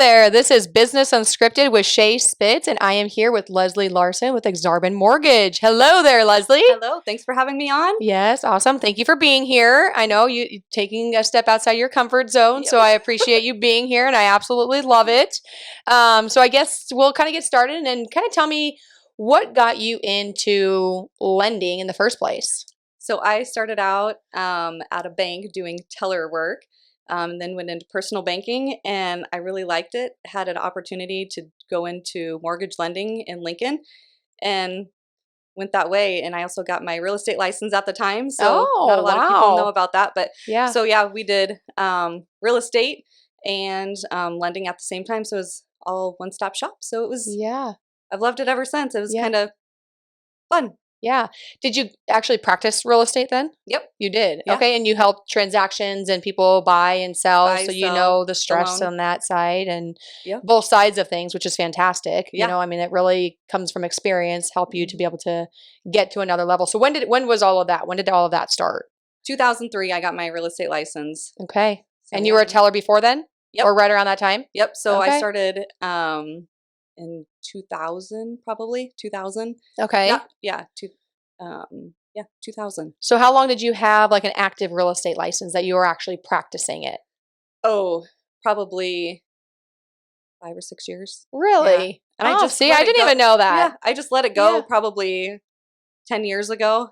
there. This is Business Unscripted with Shae Spitz, and I am here with Leslie Larson with Aksarben Mortgage. Hello there, Leslie. Hello. Thanks for having me on. Yes, awesome. Thank you for being here. I know you taking a step outside your comfort zone, Yep. so I appreciate you being here, and I absolutely love it. So I guess we'll kind of get started and kind of tell me what got you into lending in the first place. So I started out at a bank doing teller work. Then went into personal banking, and I really liked it. Had an opportunity to go into mortgage lending in Lincoln, and went that way. And I also got my real estate license at the time, so not a lot of people know about that. But yeah, so yeah, we did real estate and lending at the same time. So it was all one-stop shop. So it was I've loved it ever since. It was kind of fun. Yeah. Did you actually practice real estate then? Yep. You did. Yeah. Okay. And you help transactions and people buy and sell. So you know the stress loan on that side and Yep. both sides of things, which is fantastic. Yeah. You know, I mean, it really comes from experience, help you to be able to get to another level. So when was all of that? When did all of that start? 2003, I got my real estate license. Okay. So, and you were a teller before then? Yep. Or right around that time? Yep. So Okay. I started in 2000, probably 2000. Okay. Yeah, 2000. So how long did you have like an active real estate license that you were actually practicing it? Oh, probably 5 or 6 years. Really? Yeah. And I just see, I didn't even know that. Yeah, I just let it go Yeah. probably 10 years ago.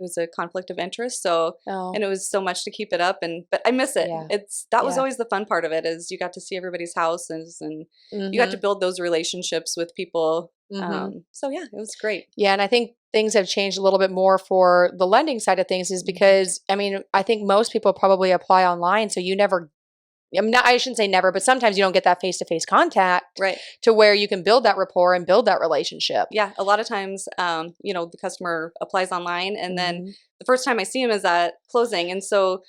It was a conflict of interest, so and it was so much to keep it up, but I miss it. Yeah. That was always the fun part of it, is you got to see everybody's houses, and you got to build those relationships with people. So yeah, it was great. Yeah, and I think things have changed a little bit more for the lending side of things, is because I mean, I think most people probably apply online, so you never, I shouldn't say never, but sometimes you don't get that face-to-face contact, right, to where you can build that rapport and build that relationship. Yeah, a lot of times, the customer applies online, and then the first time I see him is at closing, and so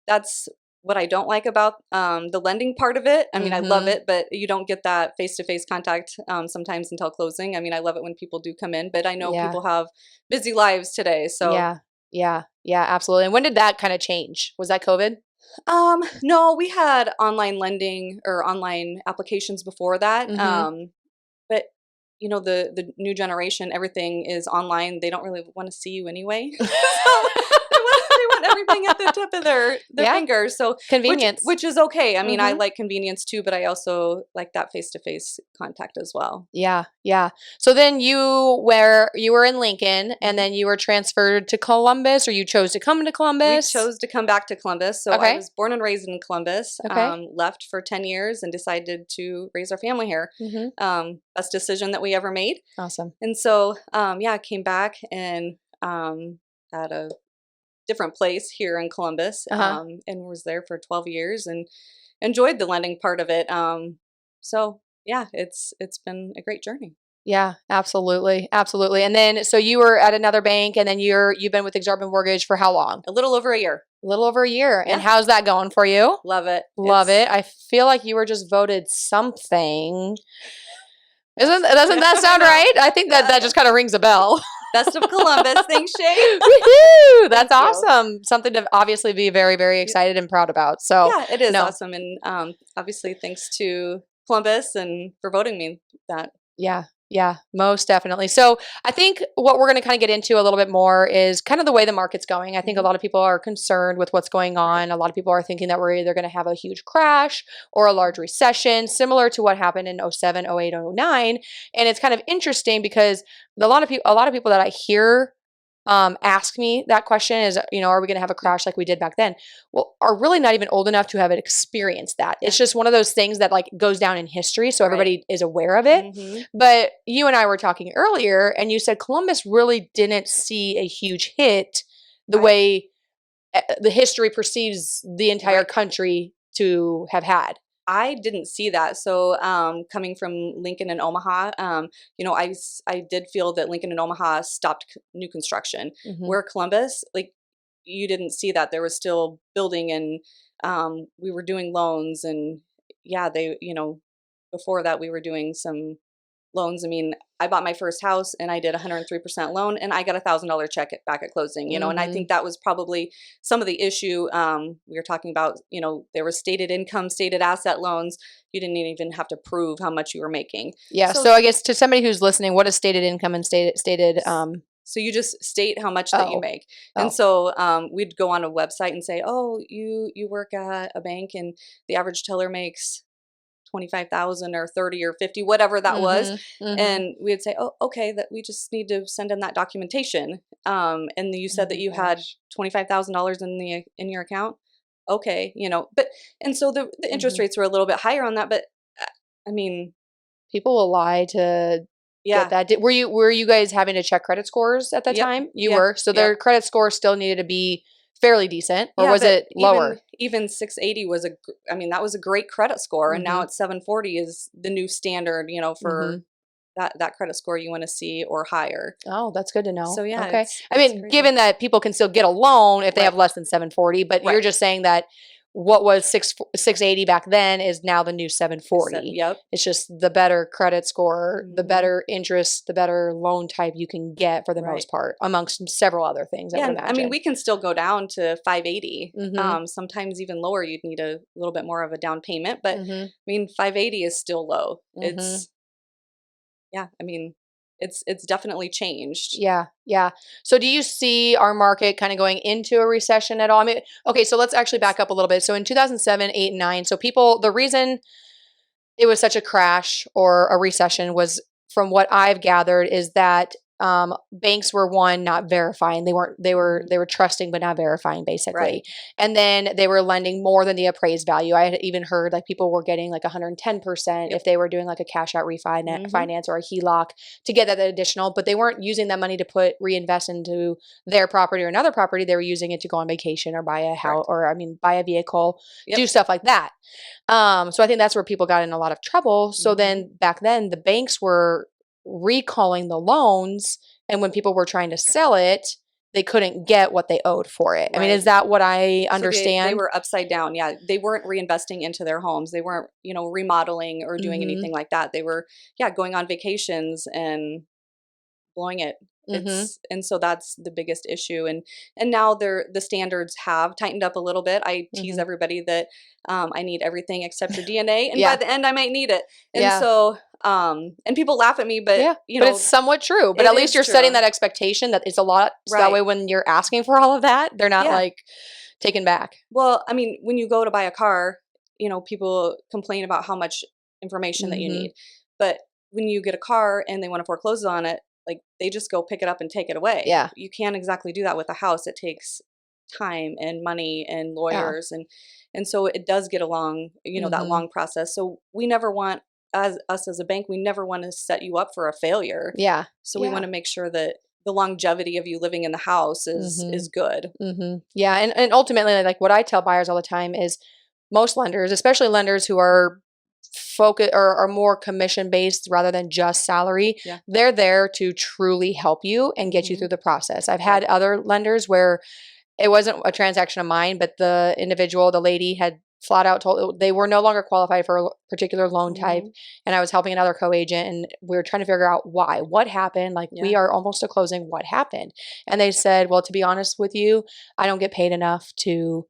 that's what I don't like about the lending part of it. I mean, I love it, but you don't get that face-to-face contact sometimes until closing. I mean, I love it when people do come in, but I know people have busy lives today, so yeah, absolutely. And when did that kind of change? Was that COVID? No, we had online lending or online applications before that. But the new generation, everything is online. They don't really want to see you anyway. So they want everything at the tip of their fingers. So convenience, which is okay. I mean, I like convenience too, but I also like that face-to-face contact as well. Yeah. So then you were in Lincoln, and then you were transferred to Columbus, or you chose to come to Columbus? We chose to come back to Columbus. So I was born and raised in Columbus. Left for 10 years and decided to raise our family here. Best decision that we ever made. Awesome. And so I came back and at a different place here in Columbus, and was there for 12 years and enjoyed the lending part of it. So yeah, it's been a great journey. Yeah, absolutely. And then, so you were at another bank, and then you've been with Aksarben Mortgage for how long? A little over a year. Yeah. And how's that going for you? Love it. Love it. I feel like you were just voted something. Doesn't that sound right? I think that just kind of rings a bell. Best of Columbus. Thanks, Shae. Woohoo! That's awesome. Something to obviously be very, very excited and proud about. So yeah, it is awesome. And obviously thanks to Columbus and for voting me that. Yeah, most definitely. So I think what we're going to kind of get into a little bit more is kind of the way the market's going. I think a lot of people are concerned with what's going on. A lot of people are thinking that we're either going to have a huge crash or a large recession, similar to what happened in 07, 08, 09. And it's kind of interesting because a lot of people that I hear ask me that question is, are we going to have a crash like we did back then? Well, are really not even old enough to have experienced that. It's just one of those things that like goes down in history. So everybody is aware of it. But you and I were talking earlier, and you said Columbus really didn't see a huge hit the way the history perceives the entire country to have had. I didn't see that. So coming from Lincoln and Omaha, I did feel that Lincoln and Omaha stopped new construction. Where Columbus, like, you didn't see that. There was still building, and we were doing loans, and before that we were doing some loans. I mean, I bought my first house and I did 103% loan and I got $1,000 check back at closing, you know, and I think that was probably some of the issue. We were talking about, you know, there was stated income, stated asset loans. You didn't even have to prove how much you were making. Yeah. So I guess to somebody who's listening, what is stated income and stated so you just state how much that you make. And so we'd go on a website and say, oh, you work at a bank and the average teller makes 25,000 or 30 or 50, whatever that was. And we'd say, oh, okay, that we just need to send in that documentation. And you said that you had $25,000 in your account. Okay, you know, but, and so the interest rates were a little bit higher on that, but I mean, people will lie to get that. Were you guys having to check credit scores at that time? You were. So their credit score still needed to be fairly decent, or was it lower? Even 680 was that was a great credit score, and now it's 740 is the new standard, you know, for that credit score you want to see or higher. Oh, that's good to know. So yeah, okay. I mean, crazy. Given that people can still get a loan if they have less than 740, but you're just saying that what was 680 back then is now the new 740. Yep. It's just the better credit score, the better interest, the better loan type you can get for the most part, amongst several other things. Yeah, I mean, we can still go down to 580. Sometimes even lower, you'd need a little bit more of a down payment. But I mean, 580 is still low. It's, I mean, it's definitely changed. Yeah. Yeah. So do you see our market kind of going into a recession at all? I mean, okay, so let's actually back up a little bit. So in 2007, 8, and 9, so the reason it was such a crash or a recession was, from what I've gathered, is that banks were not verifying. They were trusting but not verifying, basically. Right. And then they were lending more than the appraised value. I had even heard like people were getting like 110% if they were doing like a cash out refinance or a HELOC to get that additional, but they weren't using that money to reinvest into their property or another property. They were using it to go on vacation or buy a house buy a vehicle, do stuff like that. So I think that's where people got in a lot of trouble. So then back then the banks were recalling the loans, and when people were trying to sell it, they couldn't get what they owed for it. I mean, is that what I understand? So they were upside down. Yeah, they weren't reinvesting into their homes. They weren't, you know, remodeling or doing anything like that. They were, going on vacations and blowing it. And so that's the biggest issue. And now the standards have tightened up a little bit. I tease everybody that I need everything except your DNA, and by the end I might need it. And so and people laugh at me, but you know, but it's somewhat true. But at least you're setting that expectation that it's a lot. So that way when you're asking for all of that, they're not like taken back. Well, I mean, when you go to buy a car, you know, people complain about how much information that you need. But when you get a car and they want to foreclose on it, like they just go pick it up and take it away. Yeah. You can't exactly do that with a house. It takes time and money and lawyers and so it does get along, you know, that long process. So we never want, as a bank, we never want to set you up for a failure. Yeah. So we want to make sure that the longevity of you living in the house is good. Yeah. And ultimately, like what I tell buyers all the time is most lenders, especially lenders who are focus or are more commission based rather than just salary, they're there to truly help you and get you through the process. I've had other lenders where it wasn't a transaction of mine, but the lady had flat out told they were no longer qualified for a particular loan type, and I was helping another co-agent, and we were trying to figure out what happened. Like we are almost to closing, what happened? And they said, well, to be honest with you, I don't get paid enough to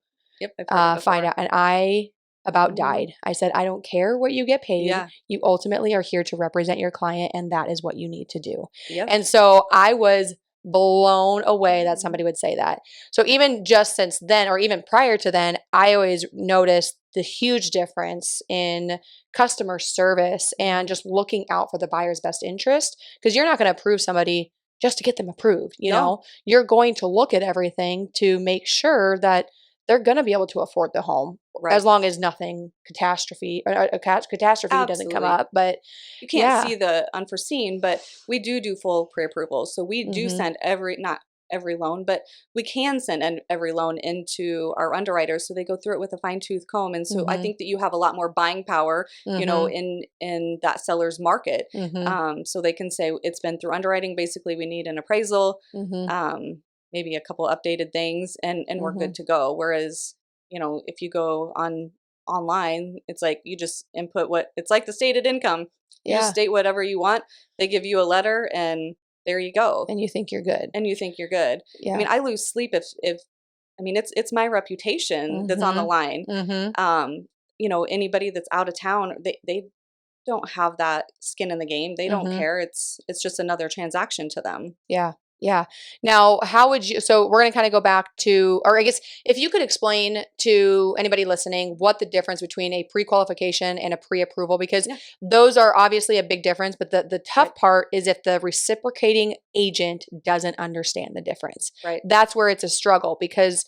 find out. And I about died. I said, I don't care what you get paid. You ultimately are here to represent your client, and that is what you need to do. And so I was blown away that somebody would say that. So even just since then, or even prior to then, I always noticed the huge difference in customer service and just looking out for the buyer's best interest, because you're not going to approve somebody just to get them approved. You know, you're going to look at everything to make sure that they're going to be able to afford the home, as long as nothing catastrophe doesn't come up. But you can't see the unforeseen. But we do full pre-approval, so we do send not every loan, but we can send every loan into our underwriters, so they go through it with a fine-tooth comb. And so I think that you have a lot more buying power, you know, in that seller's market. So they can say it's been through underwriting. Basically, we need an appraisal. Maybe a couple updated things, and we're good to go. Whereas, you know, if you go on online, it's like you just input it's like the stated income. You just state whatever you want. They give you a letter and there you go. And you think you're good. And you think you're good. Yeah. I mean, I lose sleep if I mean, it's my reputation that's on the line. You know, anybody that's out of town, they don't have that skin in the game. They don't care. It's just another transaction to them. Yeah. Yeah. Now, how would you, so we're going to kind of go back to, or I guess if you could explain to anybody listening what the difference between a pre-qualification and a pre-approval, because those are obviously a big difference, but the tough part is if the reciprocating agent doesn't understand the difference. Right. That's where it's a struggle, because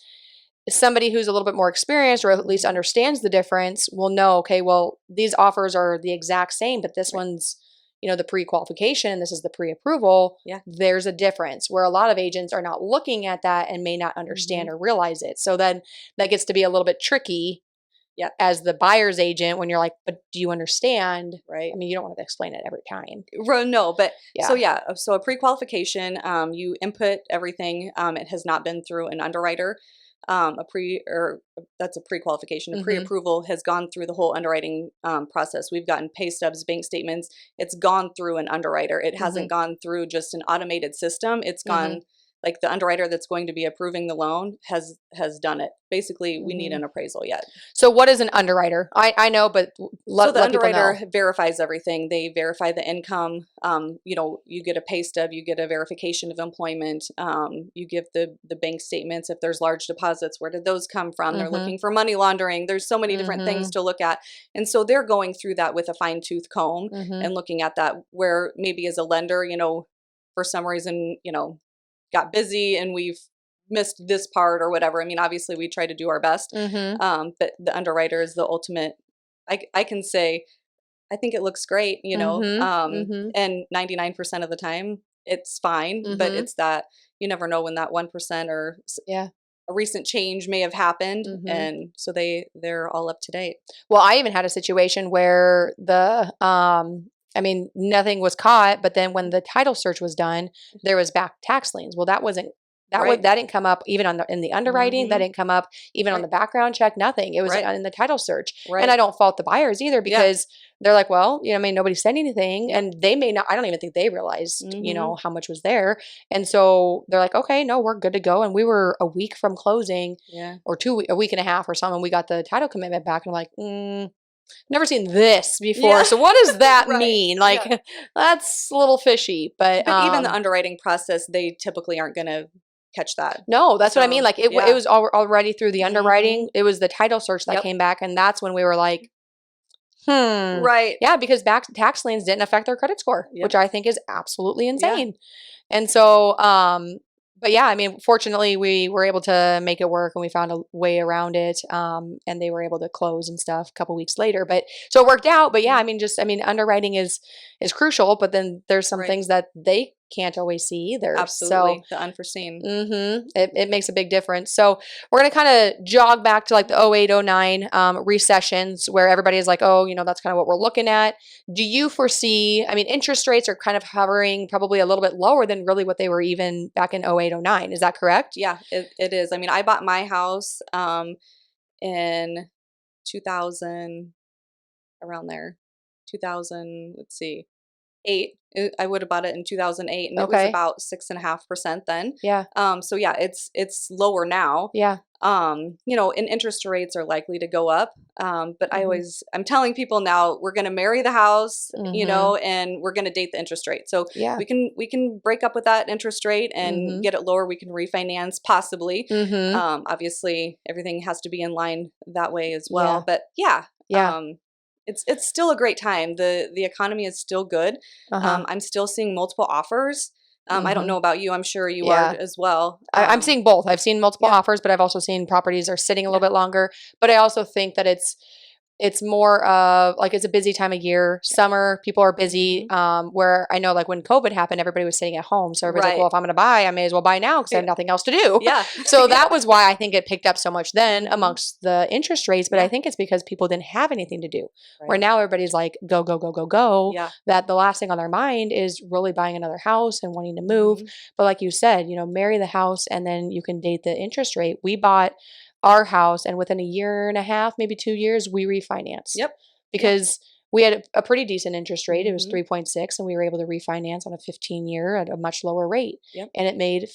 somebody who's a little bit more experienced or at least understands the difference will know, okay, well, these offers are the exact same, but this one's, you know, the pre-qualification and this is the pre-approval. There's a difference where a lot of agents are not looking at that and may not understand or realize it. So then that gets to be a little bit tricky as the buyer's agent when you're like, but do you understand? Right. I mean, you don't want to explain it every time. No, but so a pre-qualification, you input everything. It has not been through an underwriter. That's a pre-qualification. A pre-approval has gone through the whole underwriting process. We've gotten pay stubs, bank statements. It's gone through an underwriter. It hasn't gone through just an automated system. It's gone like the underwriter that's going to be approving the loan has done it. Basically, we need an appraisal yet. So what is an underwriter? I know, but so the underwriter verifies everything. They verify the income. You know, you get a pay stub, you get a verification of employment. You give the bank statements. If there's large deposits, where did those come from? They're looking for money laundering. There's so many different things to look at. And so they're going through that with a fine tooth comb and looking at that, where maybe as a lender, you know, for some reason, you know, got busy and we've missed this part or whatever. I mean, obviously we try to do our best, but the underwriter is the ultimate. I can say, I think it looks great, you know, and 99% of the time it's fine, but it's that you never know when that 1% or a recent change may have happened. And so they're all up to date. Well, I even had a situation where I mean, nothing was caught, but then when the title search was done, there was back tax liens. Well, that didn't come up even in the underwriting. That didn't come up even on the background check. Nothing. It was in the title search. And I don't fault the buyers either, because they're like, well, you know, I mean, nobody said anything, and they may not. I don't even think they realized, you know, how much was there. And so they're like, okay, no, we're good to go. And we were a week from closing, or a week and a half or something. We got the title commitment back, and I'm like, never seen this before. So what does that mean? Like, that's a little fishy. But even the underwriting process, they typically aren't going to catch that. No, that's what I mean. Like it was already through the underwriting. It was the title search that came back. And that's when we were like, right. Yeah, because back tax liens didn't affect their credit score, which I think is absolutely insane. And so, but yeah, I mean, fortunately, we were able to make it work, and we found a way around it. And they were able to close and stuff a couple weeks later. But so it worked out. But yeah, I mean, underwriting is crucial. But then there's some things that they can't always see either. Absolutely, the unforeseen. It makes a big difference. So we're gonna kind of jog back to like the 08, 09 recessions, where everybody is like, oh, you know, that's kind of what we're looking at. Do you foresee? I mean, interest rates are kind of hovering probably a little bit lower than really what they were even back in 08, 09. Is that correct? Yeah, it is. I mean, I bought my house in 2000, around there, 2000. Let's see. 8. I would have bought it in 2008, and it was about 6.5% then. Yeah. So yeah, it's lower now. Yeah. You know, and interest rates are likely to go up. But I'm telling people now, we're going to marry the house, you know, and we're going to date the interest rate. So we can break up with that interest rate and get it lower. We can refinance possibly. Obviously everything has to be in line that way as well. But it's still a great time. The economy is still good. I'm still seeing multiple offers. I don't know about you. I'm sure you are as well. I'm seeing both. I've seen multiple offers, but I've also seen properties are sitting a little bit longer. But I also think that it's more of like, it's a busy time of year. Summer, people are busy. Where I know, like when COVID happened, everybody was sitting at home. So everybody's like, well, if I'm going to buy, I may as well buy now because I have nothing else to do. So that was why I think it picked up so much then amongst the interest rates. But I think it's because people didn't have anything to do. Where now everybody's like, go, go, go, go, go. That the last thing on their mind is really buying another house and wanting to move. But like you said, you know, marry the house and then you can date the interest rate. We bought our house, and within a year and a half, maybe 2 years, we refinanced. Yep. Because we had a pretty decent interest rate. It was Mhm. 3.6, and we were able to refinance on a 15-year at a much lower rate. Yep. And it made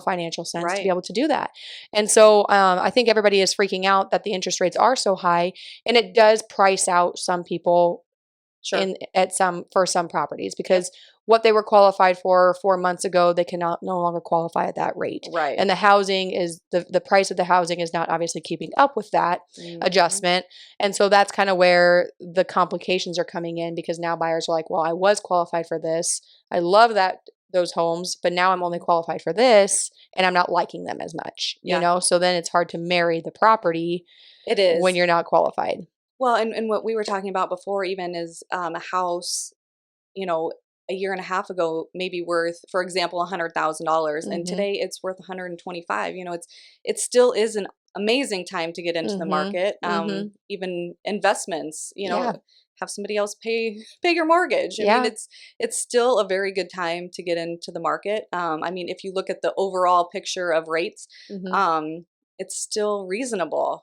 financial sense to be Right. able to do that. And so I think everybody is freaking out that the interest rates are so high, and it does price out some people Sure. for some properties, because what they were qualified for 4 months ago, they cannot no longer qualify at that rate. Right. And the housing is the price of the housing is not obviously keeping up with that Mhm. adjustment. And so that's kind of where the complications are coming in, because now buyers are like, well, I was qualified for this. I love those homes, but now I'm only qualified for this, and I'm not liking them as much, Yeah. So then it's hard to marry the property It when is. you're not qualified. Well, and what we were talking about before even is a house, you know, a year and a half ago maybe worth, for example, $100,000, and Mhm. today it's worth 125. It still is an amazing time to get into the Mhm. market. Mhm. Even investments, Yeah. have somebody else pay your mortgage. I mean, Yeah. it's still a very good time to get into the market. I mean, if you look at the overall picture of rates, Mhm. um, it's still reasonable.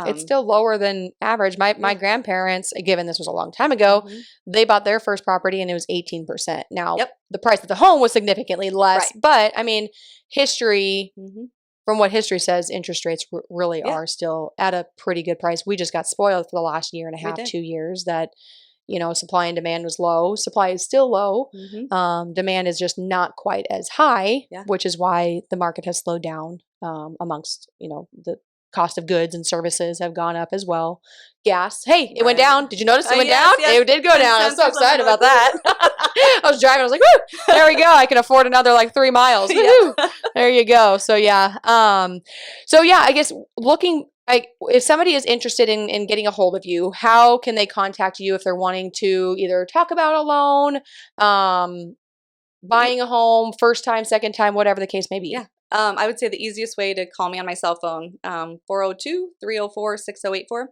It's still lower than average. My Yeah. grandparents, given this was a long time ago, Hmm. they bought their first property and it was 18%. Now, Yep. the price of the home was significantly less, Right. but I mean, history, Hmm. from what history says, interest rates really Yeah, are still at a pretty good price. We just got spoiled for the last year and a we half, did. 2 years, that supply and demand was low. Supply is still low. Hmm. Demand is just not quite as high, Yeah. which is why the market has slowed down. Amongst the cost of goods and services have gone up as well. Gas, hey, it went Right. down. Did you notice it went Yes, down? yes. It did go 10 down. I was cents so or something excited like about that. I was driving. I was like, "Woo! There we go. I can afford another like 3 miles. Woohoo! Yeah. There you go." So yeah. I guess if somebody is interested in getting a hold of you, how can they contact you if they're wanting to either talk about a loan, The buying a home, first time, second time, whatever the case may be? Yeah. I would say the easiest way to call me on my cell phone, 402-304-6084.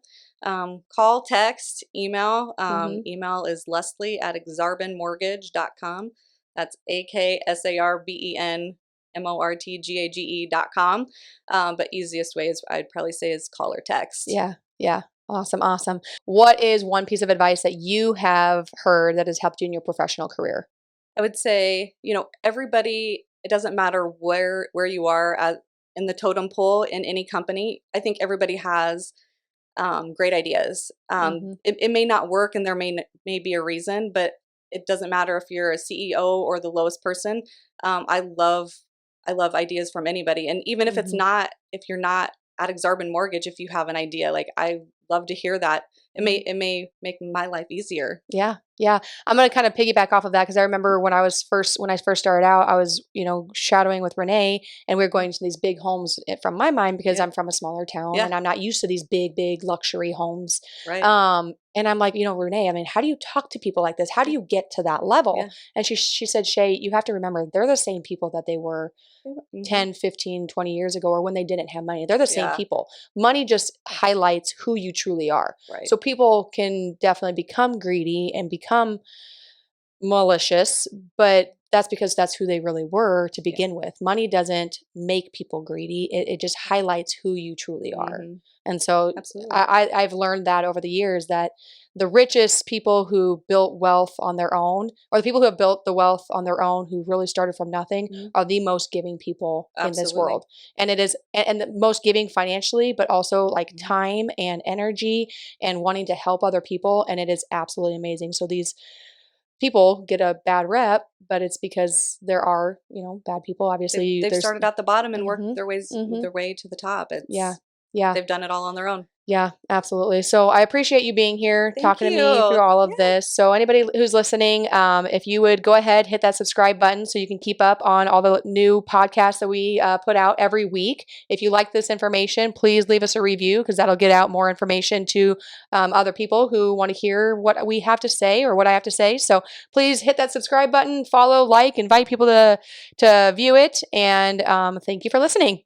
Call, text, email. Hmm. Email is Leslie@𝐒𝐿SarbenMortgage.com. That's AKSARBENMORTGAGE.com. But easiest way is, I'd probably say, is call or text. Yeah. Yeah. Awesome. Awesome. What is one piece of advice that you have heard that has helped you in your professional career? I would say, everybody, it doesn't matter where you are in the totem pole in any company. I think everybody has great ideas. Hmm. It may not work, and there may be a reason, but it doesn't matter if you're a CEO or the lowest person. I love ideas from anybody, and even Hmm. if you're not at Aksarben Mortgage, if you have an idea, like, I love to hear that. It may make my life easier. Yeah, yeah. I'm gonna kind of piggyback off of that, because I remember when I first started out, I was shadowing with Renee, and we were going to these big homes, from my mind, because Yeah, I'm from a smaller town yeah, and I'm not used to these big luxury homes. right. And I'm like, Renee, I mean, how do you talk to people like this? How do Yeah, you get to that level? yeah. And she said, Shae, you have to remember, they're the same people that they were Hmm. 10, 15, 20 years ago, or when they didn't have money. They're the same Yeah, people. Money just highlights who you truly are. right. So people can definitely become greedy and become malicious, but that's because that's who they really were to Yeah. begin with. Money doesn't make people greedy. It just highlights who you truly are. Hmm. And so Absolutely. I've learned that over the years, that the richest people who built wealth on their own, or the people who have built the wealth on their own, who really started from nothing, Mhm. are the most giving people in this Absolutely. world. And it is, and the most giving financially, but also like Mhm. time and energy and wanting to help other people. And it is absolutely amazing. So these people get a bad rep, but it's because there are, bad people. Obviously, They've there's. started at the bottom and worked Hmm. Hmm. their way to the top. Yeah, yeah, They've done it all on their own. yeah, absolutely. So I appreciate you being here, Thank talking to me through you. all of Yeah. this. So anybody who's listening, if you would go ahead, hit that subscribe button so you can keep up on all the new podcasts that we put out every week. If you like this information, please leave us a review, because that'll get out more information to other people who want to hear what we have to say, or what I have to say. So please hit that subscribe button, follow, like, invite people to view it, and thank you for listening.